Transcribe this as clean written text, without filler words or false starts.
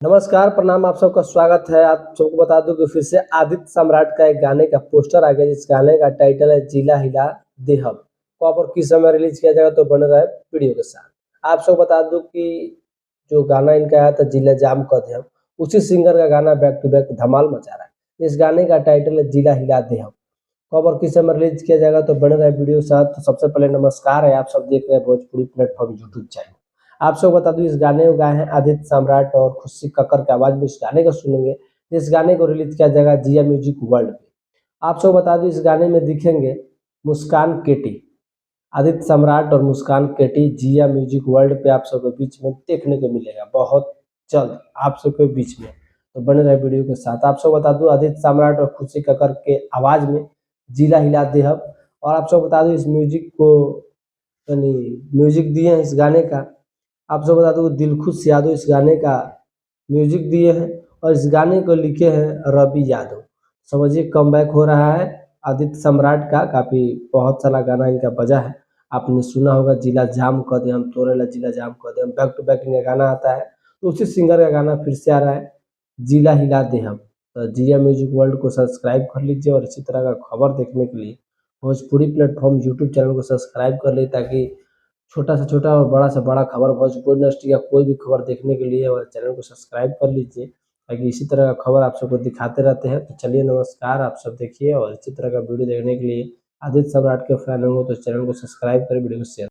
नमस्कार, प्रणाम, आप सबका स्वागत है। आप सबको बता दूँ कि फिर से आदित्य सम्राट का एक गाने का पोस्टर आ गया, जिस गाने का टाइटल है जिला हिला दे हम। कब और किस समय रिलीज़ किया जाएगा, तो बने रहे वीडियो के साथ। आप सबको बता दूँ कि जो गाना इनका आया था जिला जाम कर दे हम, उसी सिंगर का गाना बैक टू बैक धमाल मचा रहा है। इस गाने का टाइटल है जिला हिला दे हम। कब और किस समय रिलीज़ किया जाएगा, तो बने रहे वीडियो के साथ। तो सबसे पहले नमस्कार है, आप सब देख रहे हैं भोजपुरी प्लेटफ़ॉर्म यूट्यूब चैनल। आप सबको बता दूँ, इस गाने को गाए हैं आदित्य सम्राट और खुशी कक्कर की आवाज़ में इस गाने को सुनेंगे। इस गाने को रिलीज़ किया जाएगा जिया म्यूज़िक वर्ल्ड पे। आप सबको बता दूँ, इस गाने में दिखेंगे मुस्कान केटी। आदित्य सम्राट और मुस्कान केटी जिया म्यूज़िक वर्ल्ड पे आप सबके बीच में देखने को मिलेगा बहुत जल्द आप सबके बीच में। तो बने रहे वीडियो के साथ। आप सबको बता दूँ, आदित्य सम्राट और खुशी कक्कर के आवाज़ में जिला हिला दे हम। और आप सबको बता दूँ, इस म्यूज़िक को यानी म्यूज़िक दिए हैं इस गाने का। आप सबको बता दूँ, दिलखुश यादव इस गाने का म्यूज़िक दिए हैं और इस गाने को लिखे हैं रवि यादव। समझिए कमबैक हो रहा है आदित्य सम्राट का। काफ़ी बहुत सारा गाना इनका बजा है, आपने सुना होगा जिला जाम कर दे हम, तोरेला जिला जाम कर दे हम, बैक टू बैक इनका गाना आता है। तो उसी सिंगर का गाना फिर से आ रहा है, जिला हिला दे हम। तो जिया म्यूज़िक वर्ल्ड को सब्सक्राइब कर लीजिए और इसी तरह का खबर देखने के लिए भोजपुरी प्लेटफ़ॉर्म यूट्यूब चैनल को सब्सक्राइब कर लें, ताकि छोटा से छोटा और बड़ा से बड़ा खबर भोजपुरी इंडस्ट्री का कोई भी खबर देखने के लिए हमारे चैनल को सब्सक्राइब कर लीजिए, ताकि इसी तरह का खबर आप सबको दिखाते रहते हैं। तो चलिए नमस्कार, आप सब देखिए और इसी तरह का वीडियो देखने के लिए आदित्य सम्राट के फैन होंगे तो चैनल को सब्सक्राइब करें, वीडियो को शेयर